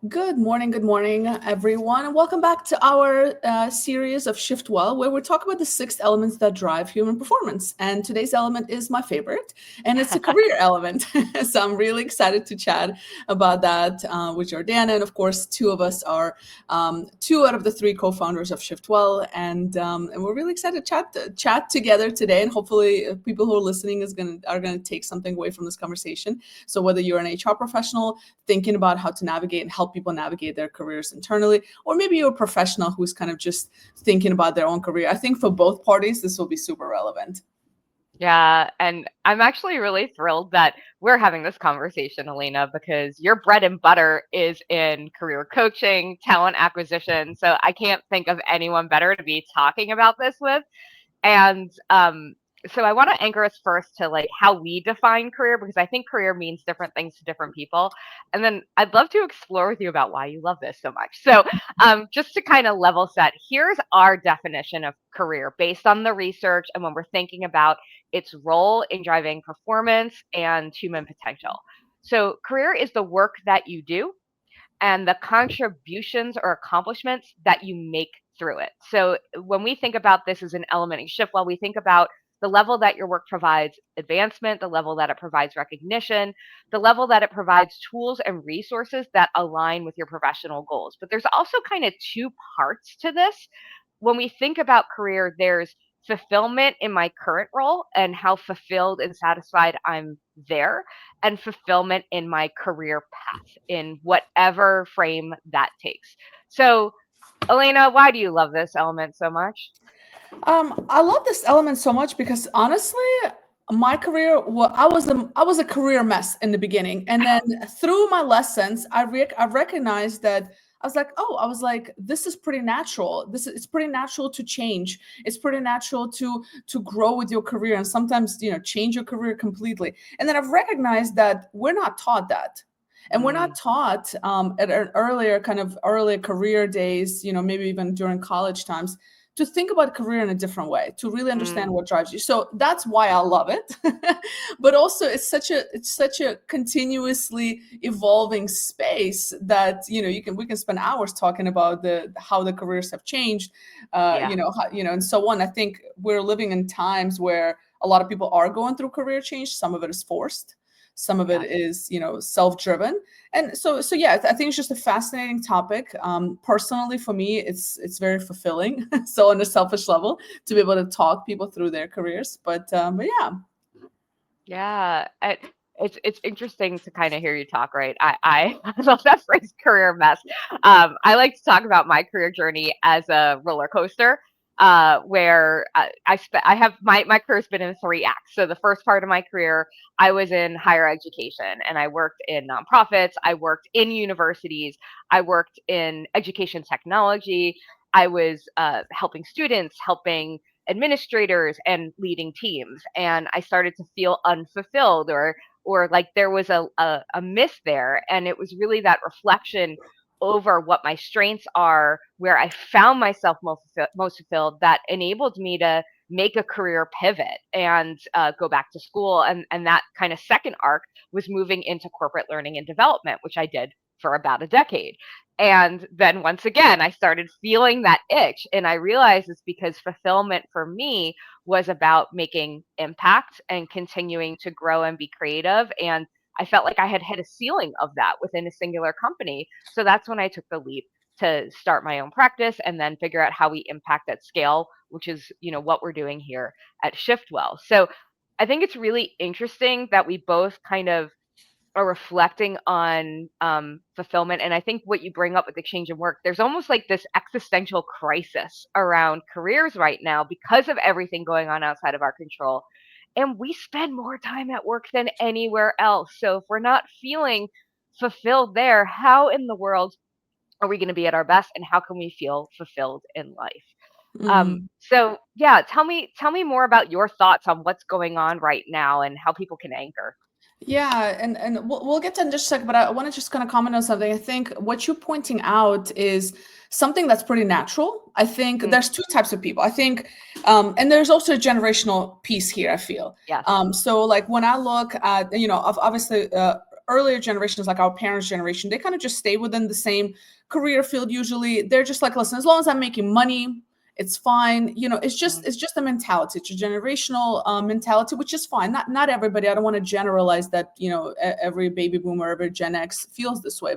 Good morning, everyone, and welcome back to our series of Shiftwell, where we talk about the six elements that drive human performance. And today's element is my favorite, and it's the career element. So I'm really excited to chat about that with Jordana, and of course, two of us are two out of the three co-founders of Shiftwell, and we're really excited to chat together today. And hopefully, people who are listening are gonna take something away from this conversation. So whether you're an HR professional thinking about how to navigate and help people navigate their careers internally, or maybe you're a professional who's kind of just thinking about their own career. I think for both parties, this will be super relevant. Yeah, and I'm actually really thrilled that we're having this conversation, Elena, because your bread and butter is in career coaching, talent acquisition. So I can't think of anyone better to be talking about this with. And so I want to anchor us first to like how we define career because I think career means different things to different people. And then I'd love to explore with you about why you love this so much. So just to kind of level set, here's our definition of career based on the research and when we're thinking about its role in driving performance and human potential. So career is the work that you do and the contributions or accomplishments that you make through it. So when we think about this as an element in shift, while we think about the level that your work provides advancement, the level that it provides recognition, the level that it provides tools and resources that align with your professional goals. But there's also kind of two parts to this. When we think about career, there's fulfillment in my current role and how fulfilled and satisfied I'm there, and fulfillment in my career path in whatever frame that takes. So, Elena, why do you love this element so much? I love this element so much because honestly, my career, well, I was a career mess in the beginning, and then through my lessons, I recognized that I was like, this is pretty natural. It's pretty natural to change. It's pretty natural to grow with your career, and sometimes change your career completely. And then I've recognized that we're not taught that. And we're not Mm, taught at an earlier career days, maybe even during college times, to think about career in a different way, to really understand mm, what drives you. So that's why I love it. But also it's such a continuously evolving space that we can spend hours talking about the how the careers have changed, yeah. and so on. I think we're living in times where a lot of people are going through career change. Some of it is forced, some of it Yeah. is self-driven, and so yeah, I think it's just a fascinating topic. Personally, for me, it's very fulfilling. So on a selfish level, to be able to talk people through their careers, but yeah. Yeah. It's interesting to kind of hear you talk, right? I love that phrase career mess. I like to talk about my career journey as a roller coaster, where I have my career's been in three acts. So the first part of my career, I was in higher education and I worked in nonprofits, I worked in universities, I worked in education technology. I was helping students, helping administrators and leading teams, and I started to feel unfulfilled or like there was a miss there, and it was really that reflection over what my strengths are, where I found myself most fulfilled, that enabled me to make a career pivot and go back to school. And that kind of second arc was moving into corporate learning and development, which I did for about a decade. And then once again, I started feeling that itch. And I realized it's because fulfillment for me was about making impact and continuing to grow and be creative. And I felt like I had hit a ceiling of that within a singular company. So that's when I took the leap to start my own practice and then figure out how we impact at scale, which is, what we're doing here at Shiftwell. So I think it's really interesting that we both kind of are reflecting on fulfillment. And I think what you bring up with exchange and work, there's almost like this existential crisis around careers right now because of everything going on outside of our control. And we spend more time at work than anywhere else. So if we're not feeling fulfilled there, how in the world are we going to be at our best, and how can we feel fulfilled in life? Mhm. So yeah, tell me more about your thoughts on what's going on right now and how people can anchor. Yeah, and we'll get to it in just a second, but I want to just kind of comment on something. I think what you're pointing out is something that's pretty natural. I think Mm, there's two types of people. I think, and there's also a generational piece here, I feel. yes. So like when I look at, obviously, earlier generations, like our parents' generation, they kind of just stay within the same career field. Usually they're just like, listen, as long as I'm making money, it's fine. It's just a mentality. It's a generational mentality, which is fine. Not everybody. I don't want to generalize that. Every baby boomer, every Gen X feels this way,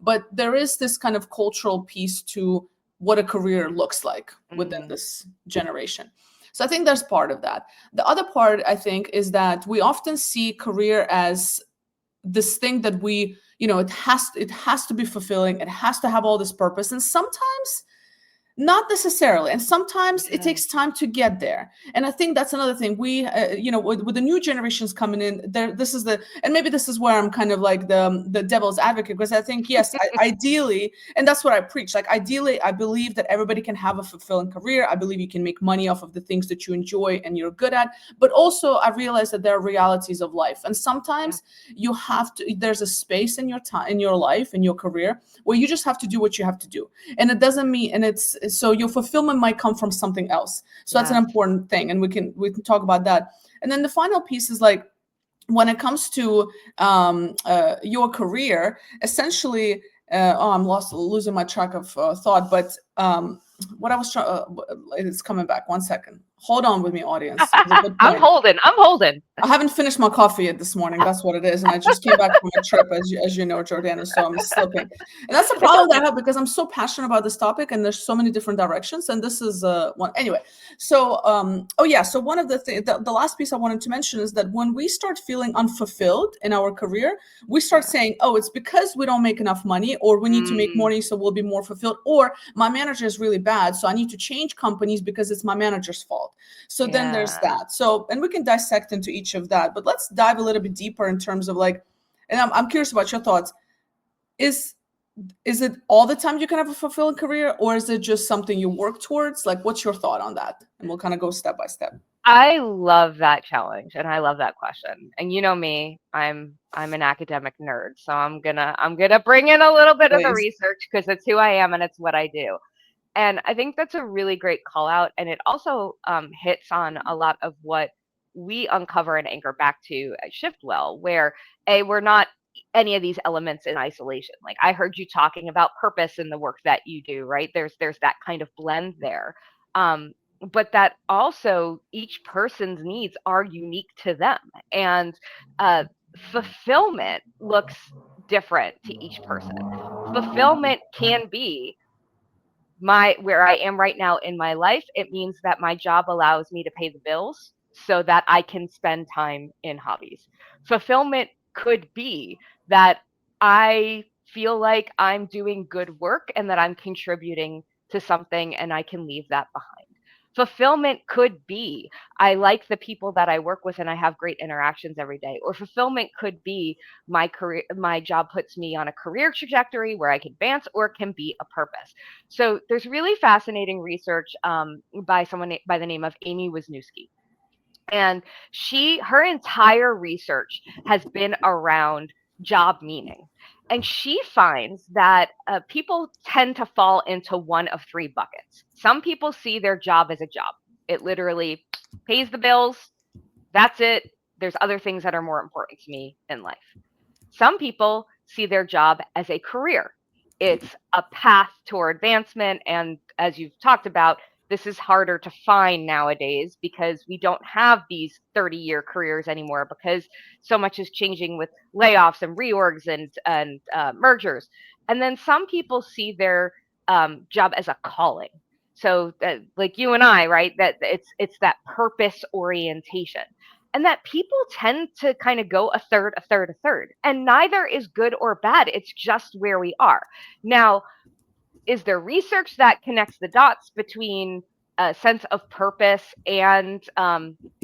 but there is this kind of cultural piece to what a career looks like within this generation. So I think there's part of that. The other part, I think, is that we often see career as this thing that it has to be fulfilling. It has to have all this purpose, and sometimes not necessarily, and sometimes it takes time to get there. And I think that's another thing. We with the new generations coming in there, and maybe this is where I'm kind of like the devil's advocate, because I think, yes, ideally, and that's what I preach, like, ideally I believe that everybody can have a fulfilling career. I believe you can make money off of the things that you enjoy and you're good at, but also I realize that there are realities of life, and sometimes there's a space in your time, in your life, in your career, where you just have to do what you have to do. And it doesn't mean, and it's so your fulfillment might come from something else. So that's an important thing, and we can talk about that. And then the final piece is, like, when it comes to your career, essentially, I'm losing my track of thought, but what I was trying, it's coming back. 1 second. Hold on with me, audience. It's a good I'm point. holding. I haven't finished my coffee yet this morning. That's what it is. And I just came back from a trip, as you know, Jordana, so I'm slipping. And that's the problem that I have, because I'm so passionate about this topic and there's so many different directions. And this is one. Anyway, so, so one of the last piece I wanted to mention is that when we start feeling unfulfilled in our career, we start saying, oh, it's because we don't make enough money, or we need to make more money so we'll be more fulfilled, or my manager is really bad, so I need to change companies because it's my manager's fault. So then there's that. So, and we can dissect into each of that, but let's dive a little bit deeper in terms of, like, and I'm curious about your thoughts. Is it all the time you can have a fulfilling career, or is it just something you work towards? Like, what's your thought on that? And we'll kind of go step by step. I love that challenge, and I love that question. And you know me, I'm an academic nerd, so I'm gonna bring in a little bit of the research, because it's who I am and it's what I do. And I think that's a really great call out, and it also hits on a lot of what we uncover and anchor back to at Shiftwell, where we're not any of these elements in isolation. Like, I heard you talking about purpose in the work that you do, right? There's that kind of blend there. But that also each person's needs are unique to them, and fulfillment looks different to each person. Fulfillment can be where I am right now in my life. It means that my job allows me to pay the bills so that I can spend time in hobbies. Fulfillment could be that I feel like I'm doing good work and that I'm contributing to something and I can leave that behind. Fulfillment could be I like the people that I work with and I have great interactions every day. Or fulfillment could be my job puts me on a career trajectory where I can advance, or it can be a purpose. So there's really fascinating research by someone by the name of Amy Wisniewski. And her entire research has been around job meaning. And she finds that people tend to fall into one of three buckets. Some people see their job as a job. It literally pays the bills. That's it. There's other things that are more important to me in life. Some people see their job as a career. It's a path toward advancement. And as you've talked about, this is harder to find nowadays because we don't have these 30-year careers anymore, because so much is changing with layoffs and reorgs and mergers. And then some people see their job as a calling. So like you and I, right, that it's that purpose orientation. And that people tend to kind of go a third, a third, a third. And neither is good or bad. It's just where we are. Now, is there research that connects the dots between a sense of purpose and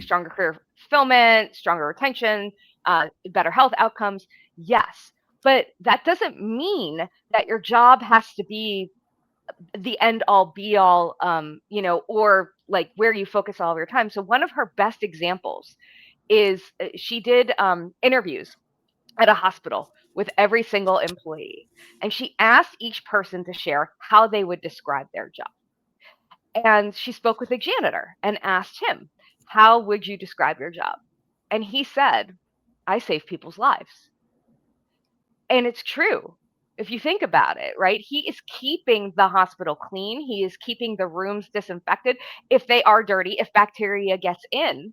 stronger career fulfillment, stronger retention, better health outcomes? Yes. But that doesn't mean that your job has to be the end all be all, or like where you focus all of your time. So one of her best examples is she did interviews at a hospital with every single employee. And she asked each person to share how they would describe their job. And she spoke with a janitor and asked him, how would you describe your job? And he said, I save people's lives. And it's true. If you think about it, right? He is keeping the hospital clean. He is keeping the rooms disinfected. If they are dirty, if bacteria gets in,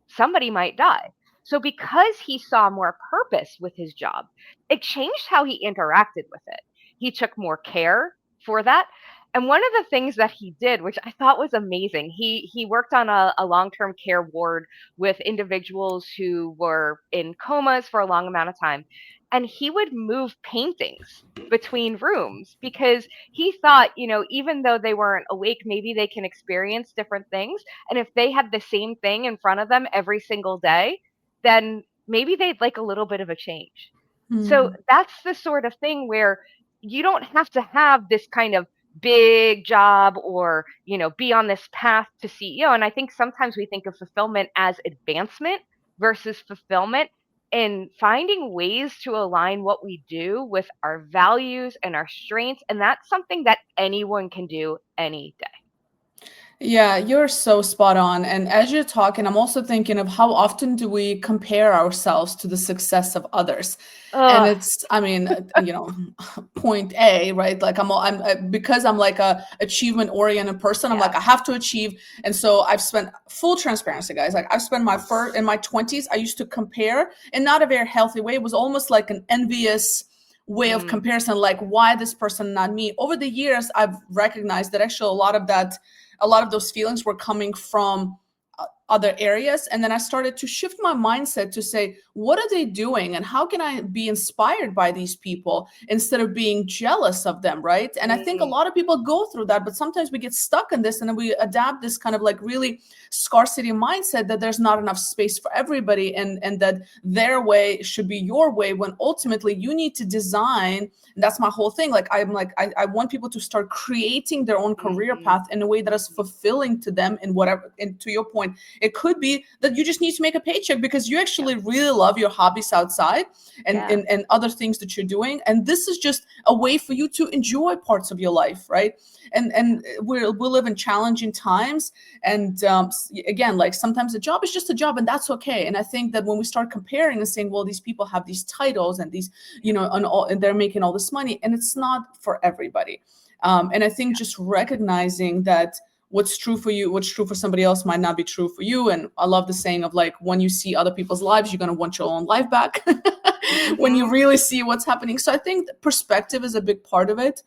somebody might die. So because he saw more purpose with his job, it changed how he interacted with it. He took more care for that. And one of the things that he did, which I thought was amazing, he worked on a long-term care ward with individuals who were in comas for a long amount of time. And he would move paintings between rooms because he thought, even though they weren't awake, maybe they can experience different things. And if they had the same thing in front of them every single day, then maybe they'd like a little bit of a change. So Hmm. that's the sort of thing where you don't have to have this kind of big job or, be on this path to CEO. And I think sometimes we think of fulfillment as advancement versus fulfillment, and finding ways to align what we do with our values and our strengths. And that's something that anyone can do any day. Yeah, you're so spot on. And as you're talking, I'm also thinking of how often do we compare ourselves to the success of others? And Ugh. it's, I mean, point A, right? Like because I'm like a achievement oriented person. I'm like, Yeah. I have to achieve. And so I've spent full transparency, guys. Like I've spent my first in my 20s, I used to compare in not a very healthy way. It was almost like an envious way of Mm, comparison, like why this person, not me. Over the years, I've recognized that actually a lot of those feelings were coming from other areas. And then I started to shift my mindset to say, what are they doing and how can I be inspired by these people instead of being jealous of them, right? And I think a mm, lot of people go through that, but sometimes we get stuck in this and then we adapt this kind of like really scarcity mindset that there's not enough space for everybody, and that their way should be your way, when ultimately you need to design. And that's my whole thing. Like I want people to start creating their own career mhm, path in a way that is fulfilling to them in whatever. And to your point, it could be that you just need to make a paycheck because you yep, actually really love your hobbies outside and, yeah, and other things that you're doing. And this is just a way for you to enjoy parts of your life, right? And we live in challenging times. And again, like sometimes a job is just a job and that's okay. And I think that when we start comparing and saying, well, these people have these titles and these, and they're making all this money, and it's not for everybody. And I think just recognizing that what's true for you, what's true for somebody else might not be true for you. And I love the saying of like, when you see other people's lives, you're going to want your own life back. When you mhm, really see what's happening. So I think perspective is a big part of it,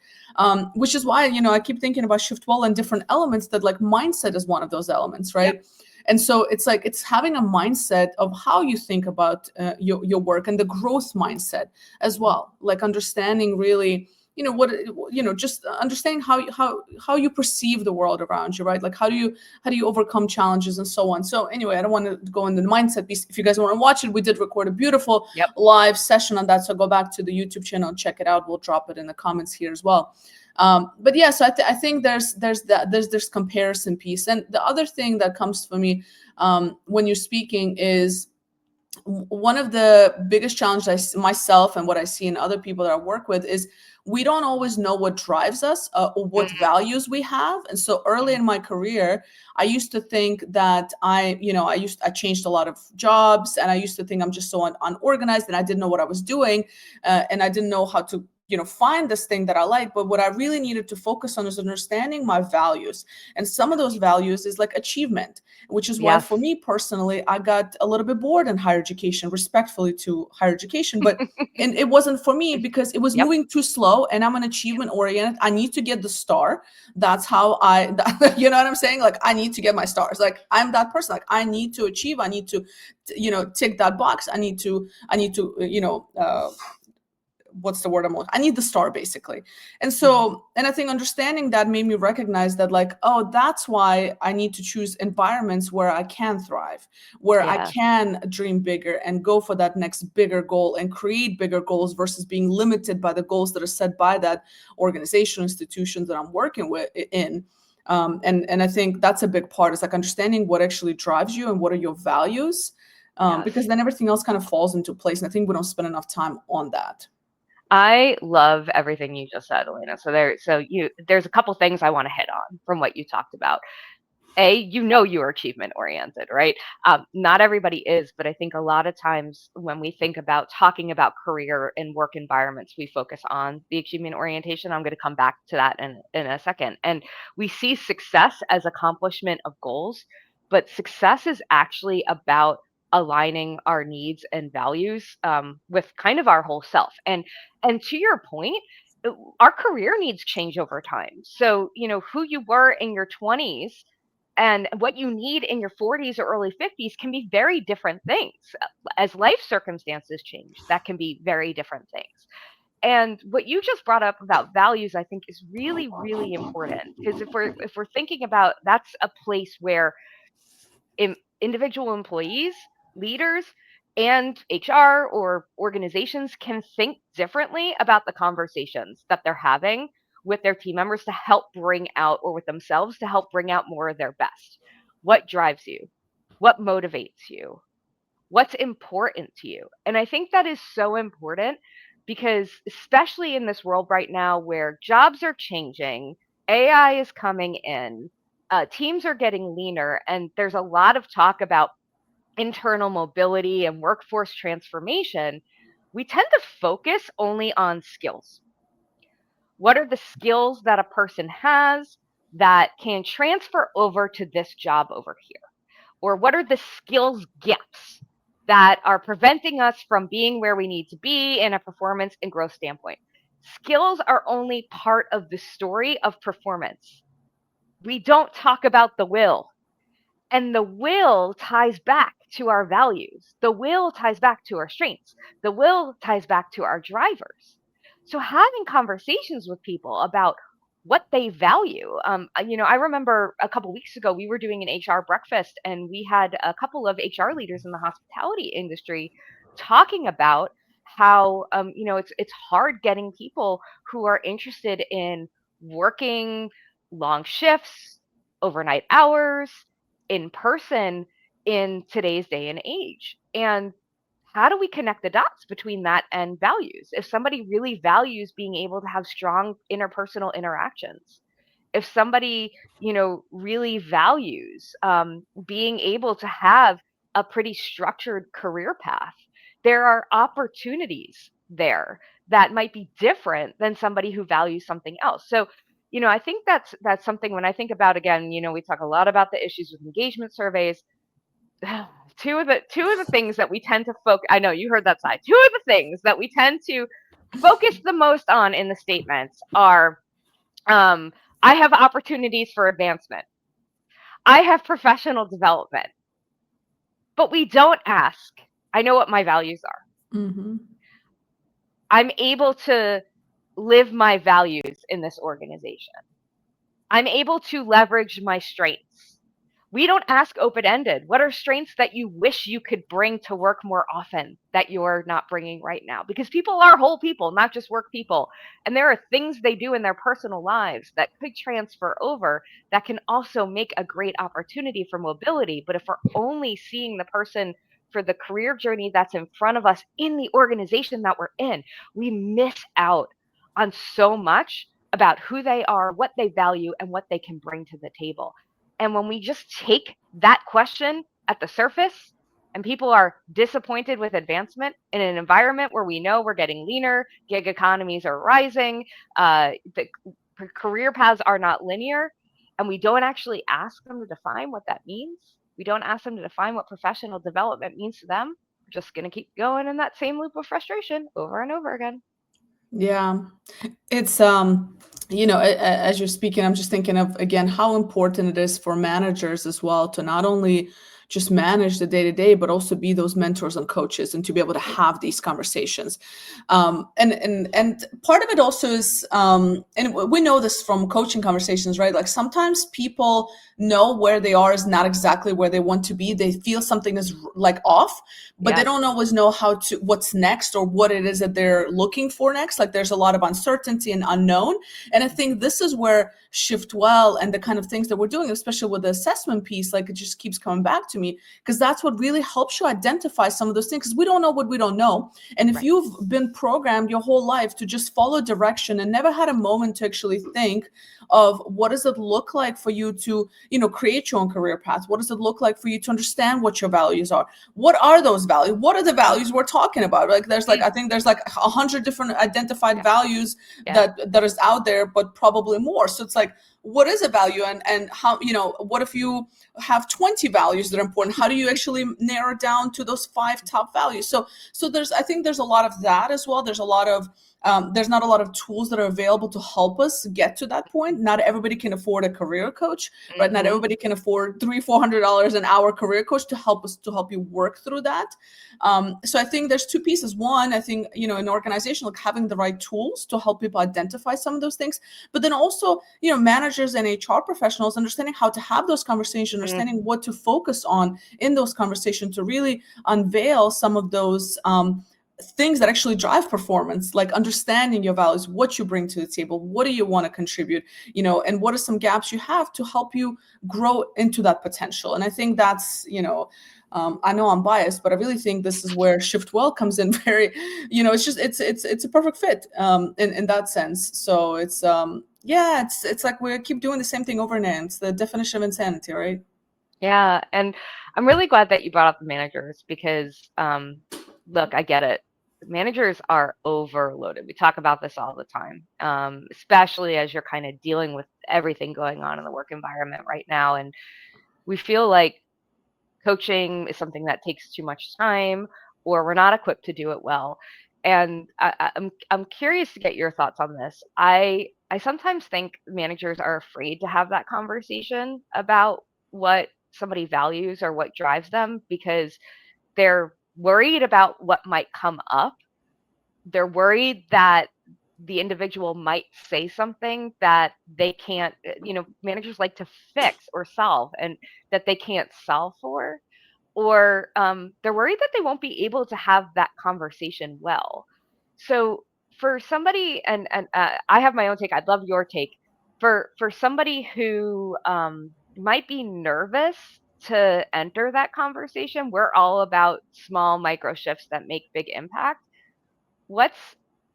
which is why, I keep thinking about Shiftwell and different elements, that like mindset is one of those elements, yep, right? And so it's like it's having a mindset of how you think about your work, and the growth mindset as mhm, well, like understanding really, what, just understanding how you perceive the world around you, right? Like how do you overcome challenges and so on. So anyway, I don't want to go into the mindset piece. If you guys want to watch it, we did record a beautiful yep, live session on that, so go back to the YouTube channel and check it out. We'll drop it in the comments here as well. But yeah, so I think there's comparison piece. And the other thing that comes for me when you're speaking is one of the biggest challenges myself and what I see in other people that I work with is we don't always know what drives us, or what mm, values we have. And so early mm, in my career, I used to think that I changed a lot of jobs, and I used to think I'm just so unorganized, and I didn't know what I was doing, and I didn't know how to find this thing that I like. But what I really needed to focus on is understanding my values, and some of those values is like achievement, which is why yes, for me personally, I got a little bit bored in higher education, respectfully to higher education. But and it wasn't for me because it was yep, moving too slow, and I'm an yep, achievement oriented. I need to get the star. That's how you know what I'm saying? Like I need to get my stars. Like I'm that person. Like I need to achieve. I need to, tick that box. I need to, what's the word I'm looking, I need the star basically. And mhm, so, and I think understanding that made me recognize that, like, oh, that's why I need to choose environments where I can thrive, where I yeah, can dream bigger and go for that next bigger goal and create bigger goals versus being limited by the goals that are set by that organization, institutions that I'm working with in. And I think that's a big part, is like understanding what actually drives you and what are your values, yes. because then everything else kind of falls into place. And I think we don't spend enough time on that. I love everything you just said, Elena. So there's a couple things I want to hit on from what you talked about. you are achievement oriented, right? Not everybody is, but I think a lot of times when we think about talking about career and work environments, we focus on the achievement orientation. I'm going to come back to that in a second. And we see success as accomplishment of goals, but success is actually about aligning our needs and values with kind of our whole self. And to your point, our career needs change over time. So, who you were in your 20s and what you need in your 40s or early 50s can be very different things. As life circumstances change, that can be very different things. And what you just brought up about values, I think, is really, really important, because if we're thinking about, that's a place where individual employees, leaders, and HR or organizations can think differently about the conversations that they're having with their team members to help bring out, or with themselves to help bring out more of their best. What drives you? What motivates you? What's important to you? And I think that is so important, because especially in this world right now where jobs are changing, AI is coming in, teams are getting leaner, and there's a lot of talk about internal mobility and workforce transformation, we tend to focus only on skills. What are the skills that a person has that can transfer over to this job over here? Or what are the skills gaps that are preventing us from being where we need to be in a performance and growth standpoint? Skills are only part of the story of performance. We don't talk about the will. And the will ties back to our values. The will ties back to our strengths. The will ties back to our drivers. So having conversations with people about what they value. I remember a couple weeks ago we were doing an HR breakfast, and we had a couple of HR leaders in the hospitality industry talking about how it's hard getting people who are interested in working long shifts, overnight hours, in person in today's day and age. And how do we connect the dots between that and values? If somebody really values being able to have strong interpersonal interactions, if somebody, really values being able to have a pretty structured career path, there are opportunities there that might be different than somebody who values something else. So, I think that's something when I think about, again, we talk a lot about the issues with engagement surveys. Two of the things that we tend to focus, I know you heard that side. Two of the things that we tend to focus the most on in the statements are, I have opportunities for advancement. I have professional development. But we don't ask, I know what my values are. Mm-hmm. I'm able to live my values in this organization. I'm able to leverage my strengths. We don't ask open-ended. What are strengths that you wish you could bring to work more often that you're not bringing right now? Because people are whole people, not just work people. And there are things they do in their personal lives that could transfer over that can also make a great opportunity for mobility. But if we're only seeing the person for the career journey that's in front of us in the organization that we're in, we miss out on so much about who they are, what they value, and what they can bring to the table. And when we just take that question at the surface, and people are disappointed with advancement in an environment where we know we're getting leaner, gig economies are rising, the career paths are not linear, and we don't actually ask them to define what that means, we don't ask them to define what professional development means to them, we're just going to keep going in that same loop of frustration over and over again. Yeah, it's as you're speaking, I'm just thinking of, again, how important it is for managers as well to not only just manage the day to day, but also be those mentors and coaches, and to be able to have these conversations. And part of it also is, and we know this from coaching conversations, right? Like sometimes people know where they are is not exactly where they want to be. They feel something is like off, but they don't always know what's next, or what it is that they're looking for next. Like there's a lot of uncertainty and unknown. And I think this is where Shiftwell and the kind of things that we're doing, especially with the assessment piece, like it just keeps coming back to to me, because that's what really helps you identify some of those things, because we don't know what we don't know. And if you've been programmed your whole life to just follow direction and never had a moment to actually think of what does it look like for you to, create your own career path? What does it look like for you to understand what your values are? What are those values? What are the values we're talking about? Like I think there's like 100 different identified values that is out there, but probably more. So it's like, what is a value, and how, what if you have 20 values that are important? How do you actually narrow down to those 5 top values? So I think there's a lot of that as well. There's not a lot of tools that are available to help us get to that point. Not everybody can afford a career coach, right? Not everybody can afford $300-400 an hour career coach to help you work through that. So I think there's 2 pieces. One, I think, an organization, like having the right tools to help people identify some of those things, but then also, managers and HR professionals understanding how to have those conversations, understanding what to focus on in those conversations to really unveil some of those things that actually drive performance, like understanding your values, what you bring to the table, what do you want to contribute, and what are some gaps you have to help you grow into that potential. And I think that's, I know I'm biased, but I really think this is where Shiftwell comes in very, it's a perfect fit in that sense. So it's it's like we keep doing the same thing over and over. It's the definition of insanity, right? Yeah, and I'm really glad that you brought up the managers because, look, I get it. Managers are overloaded. We talk about this all the time, especially as you're kind of dealing with everything going on in the work environment right now. And we feel like coaching is something that takes too much time, or we're not equipped to do it well. And I'm curious to get your thoughts on this. I sometimes think managers are afraid to have that conversation about what somebody values or what drives them because they're worried about what might come up. They're worried that the individual might say something that they can't, managers like to fix or solve and that they can't solve for. Or they're worried that they won't be able to have that conversation well. So for somebody, and I have my own take. I'd love your take. For somebody who might be nervous to enter that conversation, we're all about small micro shifts that make big impact. What's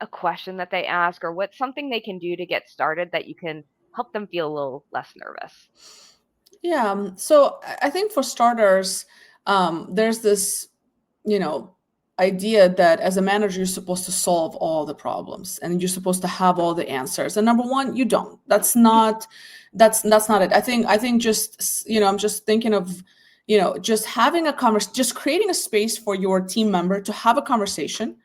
a question that they ask, or what's something they can do to get started that you can help them feel a little less nervous? Yeah. So I think for starters, there's this, idea that as a manager, you're supposed to solve all the problems and you're supposed to have all the answers. And number one, you don't. That's not it. I think just, I'm just thinking of, just having a conversation, just creating a space for your team member to have a conversation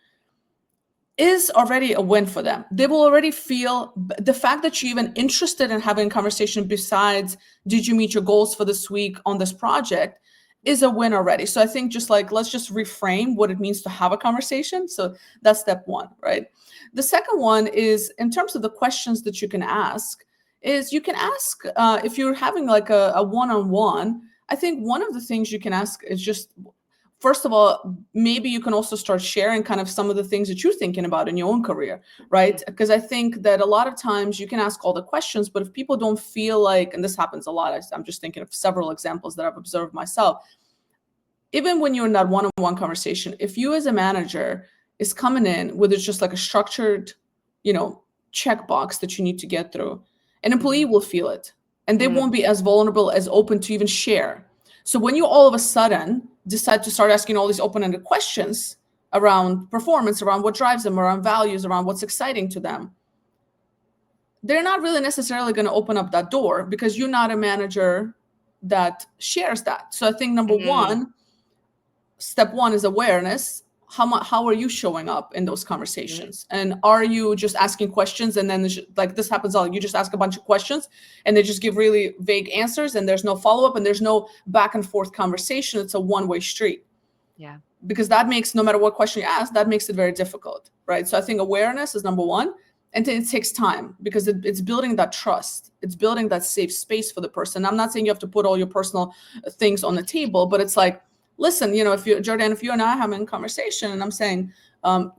is already a win for them. They will already feel the fact that you're even interested in having a conversation besides, did you meet your goals for this week on this project, is a win already. So I think just like, let's just reframe what it means to have a conversation. So that's step one, right? The second one is in terms of the questions that you can ask, is you can ask, if you're having like a one-on-one, I think one of the things you can ask is just, first of all, maybe you can also start sharing kind of some of the things that you're thinking about in your own career, right? Because I think that a lot of times you can ask all the questions, but if people don't feel like, and this happens a lot, I'm just thinking of several examples that I've observed myself, even when you're in that one-on-one conversation, if you as a manager is coming in with just like a structured, checkbox that you need to get through, an employee will feel it and they won't be as vulnerable, as open to even share. So when you all of a sudden decide to start asking all these open-ended questions around performance, around what drives them, around values, around what's exciting to them, they're not really necessarily going to open up that door because you're not a manager that shares that. So I think step one is awareness. How are you showing up in those conversations? And are you just asking questions and then like this happens all, you just ask a bunch of questions and they just give really vague answers and there's no follow-up and there's no back and forth conversation. It's a one-way street. Yeah. Because that makes, no matter what question you ask, that makes it very difficult, right? So I think awareness is number one. And then it takes time because it's building that trust. It's building that safe space for the person. I'm not saying you have to put all your personal things on the table, but it's like, listen, if Jordana, if you and I are having a conversation and I'm saying, how's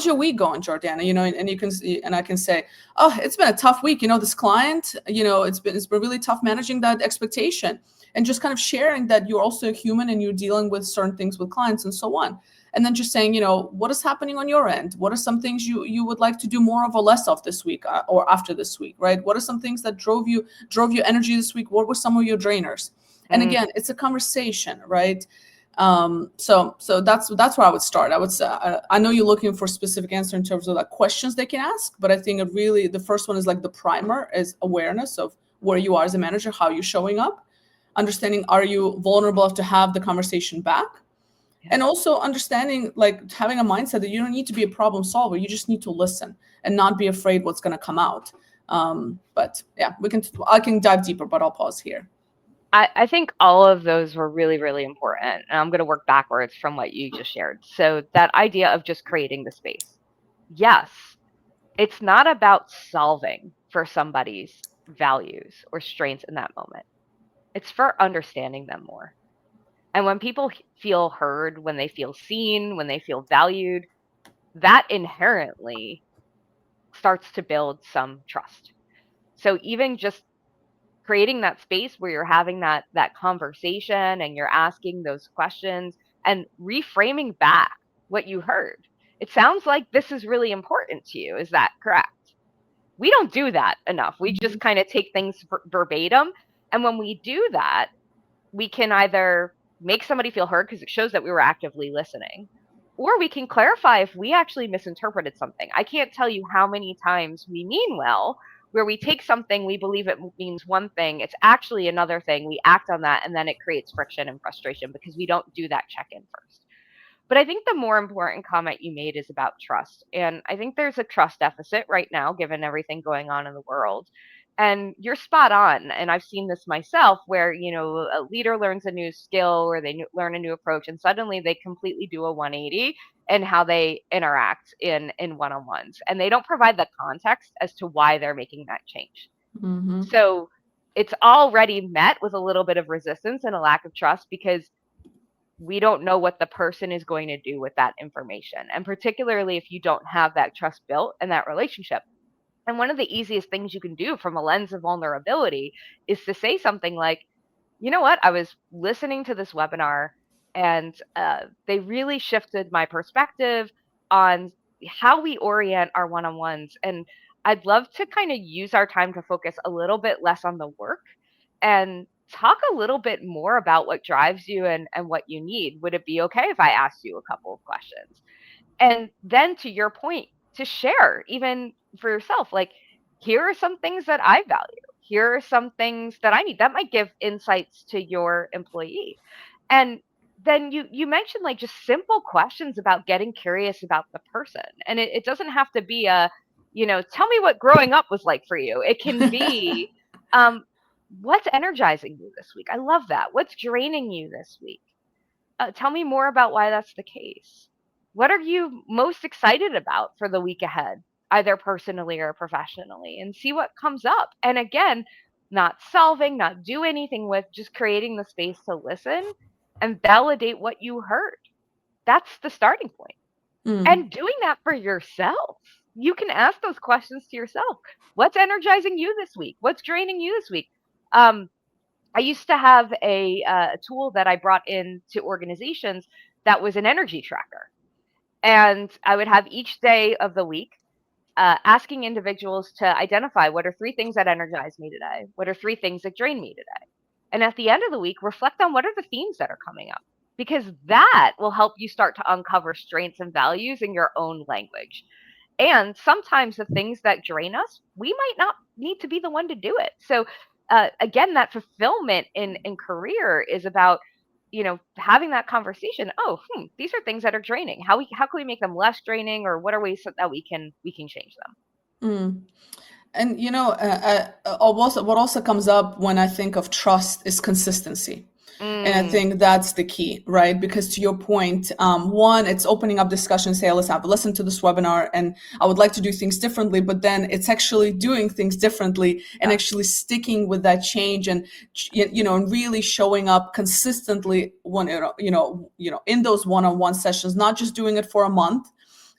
your week going, Jordana? And you can see, and I can say, oh, it's been a tough week. This client, it's been really tough managing that expectation. and just kind of sharing that you're also a human and you're dealing with certain things with clients and so on. And then just saying, what is happening on your end? What are some things you would like to do more of or less of this week, or after this week, right? What are some things that drove your energy this week? What were some of your drainers? And again, it's a conversation, right? So that's where I would start. I would say, I know you're looking for a specific answer in terms of like questions they can ask, but I think the first one is like the primer is awareness of where you are as a manager, how you're showing up, understanding, are you vulnerable enough to have the conversation back? And also understanding, like having a mindset that you don't need to be a problem solver. You just need to listen and not be afraid what's going to come out. But yeah, I can dive deeper, but I'll pause here. I think all of those were really, really important. And I'm going to work backwards from what you just shared. So that idea of just creating the space. Yes, it's not about solving for somebody's values or strengths in that moment. It's for understanding them more. And when people feel heard, when they feel seen, when they feel valued, that inherently starts to build some trust. So even just creating that space where you're having that conversation and you're asking those questions and reframing back what you heard. It sounds like this is really important to you. Is that correct? We don't do that enough. We just kind of take things verbatim. And when we do that, we can either make somebody feel heard because it shows that we were actively listening, or we can clarify if we actually misinterpreted something. I can't tell you how many times we mean well, where we take something, we believe it means one thing, it's actually another thing, we act on that, and then it creates friction and frustration because we don't do that check-in first. But I think the more important comment you made is about trust. And I think there's a trust deficit right now, given everything going on in the world. And you're spot on. And I've seen this myself where, a leader learns a new skill or they learn a new approach and suddenly they completely do a 180 in how they interact in one-on-ones. And they don't provide the context as to why they're making that change. Mm-hmm. So it's already met with a little bit of resistance and a lack of trust because we don't know what the person is going to do with that information. And particularly if you don't have that trust built and that relationship. And one of the easiest things you can do from a lens of vulnerability is to say something like, you know what, I was listening to this webinar and they really shifted my perspective on how we orient our one-on-ones. And I'd love to kind of use our time to focus a little bit less on the work and talk a little bit more about what drives you and what you need. Would it be okay if I asked you a couple of questions? And then to your point, to share even for yourself, like, here are some things that I value. Here are some things that I need. That might give insights to your employee. And then you mentioned like just simple questions about getting curious about the person. And it doesn't have to be tell me what growing up was like for you. It can be, what's energizing you this week? I love that. What's draining you this week? Tell me more about why that's the case. What are you most excited about for the week ahead, either personally or professionally, and see what comes up. And again, not solving, not do anything with, just creating the space to listen and validate what you heard. That's the starting point. And doing that for yourself. You can ask those questions to yourself. What's energizing you this week? What's draining you this week? I used to have a tool that I brought into organizations that was an energy tracker. And I would have each day of the week asking individuals to identify what are 3 things that energize me today? What are 3 things that drain me today? And at the end of the week, reflect on what are the themes that are coming up, because that will help you start to uncover strengths and values in your own language. And sometimes the things that drain us, we might not need to be the one to do it. So again, that fulfillment in career is about, having that conversation. Oh, these are things that are draining. How can we make them less draining, or what are ways that we can change them? And what also comes up when I think of trust is consistency. And I think that's the key, right? Because to your point, one, it's opening up discussion, say, listen, I've listened to this webinar and I would like to do things differently, but then it's actually doing things differently and actually sticking with that change and, and really showing up consistently when, in those one-on-one sessions, not just doing it for a month,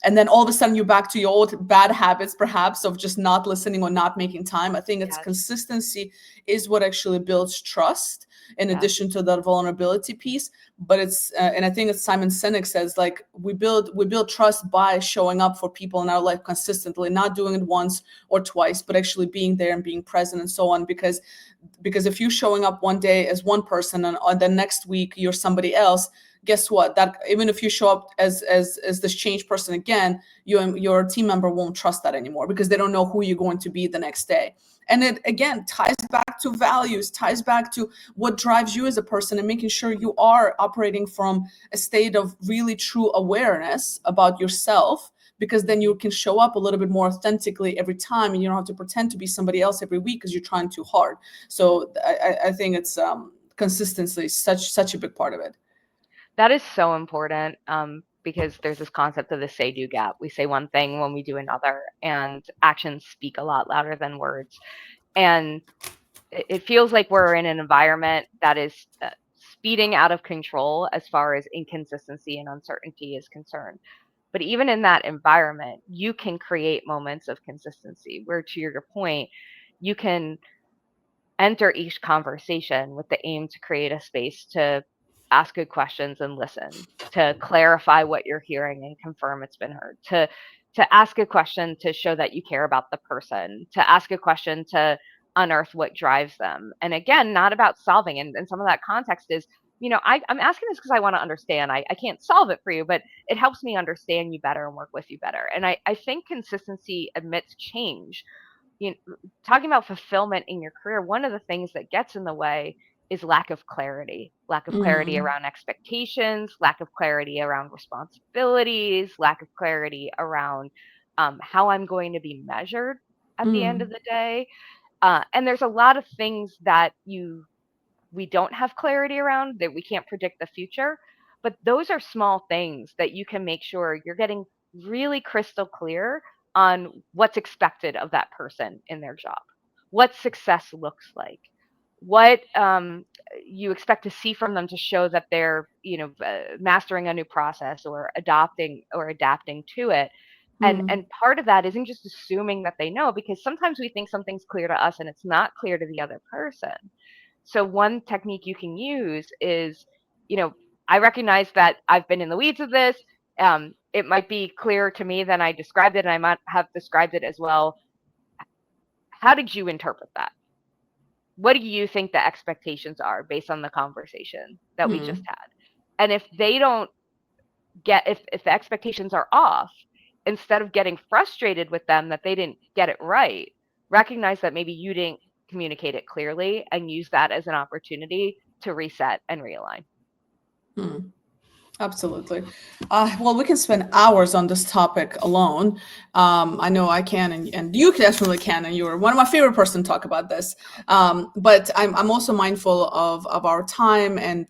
and then all of a sudden you're back to your old bad habits, perhaps, of just not listening or not making time. I think it's Yes. consistency is what actually builds trust, in Yeah. addition to that vulnerability piece. But it's and I think it's Simon Sinek says, like, we build trust by showing up for people in our life consistently, not doing it once or twice, but actually being there and being present and so on. Because if you're showing up one day as one person and on the next week you're somebody else, guess what? That even if you show up as this changed person again, your team member won't trust that anymore, because they don't know who you're going to be the next day. And it again ties back to values, ties back to what drives you as a person, and making sure you are operating from a state of really true awareness about yourself, because then you can show up a little bit more authentically every time, and you don't have to pretend to be somebody else every week because you're trying too hard. So I think it's consistency is such a big part of it. That is so important, because there's this concept of the say-do gap. We say one thing when we do another, and actions speak a lot louder than words. And it feels like we're in an environment that is speeding out of control as far as inconsistency and uncertainty is concerned. But even in that environment, you can create moments of consistency where, to your point, you can enter each conversation with the aim to create a space to ask good questions and listen, to clarify what you're hearing and confirm it's been heard, to ask a question to show that you care about the person, to ask a question to unearth what drives them. And again, not about solving. And some of that context is, I'm asking this because I want to understand. I can't solve it for you, but it helps me understand you better and work with you better. And I think consistency admits change. Talking about fulfillment in your career, one of the things that gets in the way is lack of clarity Mm, around expectations, lack of clarity around responsibilities, lack of clarity around how I'm going to be measured at the end of mm, the day. And there's a lot of things that we don't have clarity around, that we can't predict the future. But those are small things that you can make sure you're getting really crystal clear on what's expected of that person in their job, what success looks like, what you expect to see from them to show that they're, mastering a new process or adopting or adapting to it. And mm, part of that isn't just assuming that they know, because sometimes we think something's clear to us and it's not clear to the other person. So one technique you can use is, you know, I recognize that I've been in the weeds of this. It might be clearer to me than I described it, and I might have described it as well. How did you interpret that? What do you think the expectations are based on the conversation that we just mm, had? And if they don't if the expectations are off, instead of getting frustrated with them that they didn't get it right, recognize that maybe you didn't communicate it clearly and use that as an opportunity to reset and realign. mm. Absolutely. Well, we can spend hours on this topic alone. I know I can, and you definitely can, and you're one of my favorite person to talk about this. But I'm also mindful of our time, and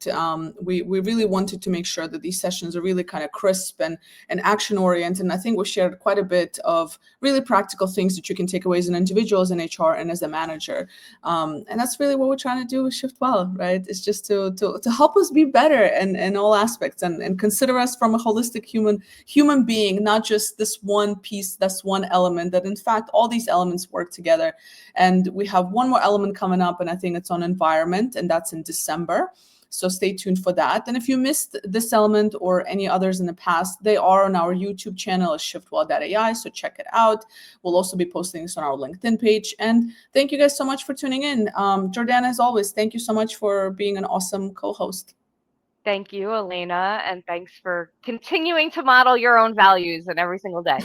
we really wanted to make sure that these sessions are really kind of crisp and action oriented. And I think we shared quite a bit of really practical things that you can take away as an individual, as an HR, and as a manager. And that's really what we're trying to do with Shift Well, right? It's just to help us be better in all aspects, and consider us from a holistic human being, not just this one piece, that's one element, that in fact all these elements work together. And we have one more element coming up, and I think it's on environment, and that's in December. So stay tuned for that. And if you missed this element or any others in the past, they are on our YouTube channel at Shiftwell.ai. So check it out. We'll also be posting this on our LinkedIn page. And thank you guys so much for tuning in. Jordana, as always, thank you so much for being an awesome co-host. Thank you, Elena, and thanks for continuing to model your own values in every single day.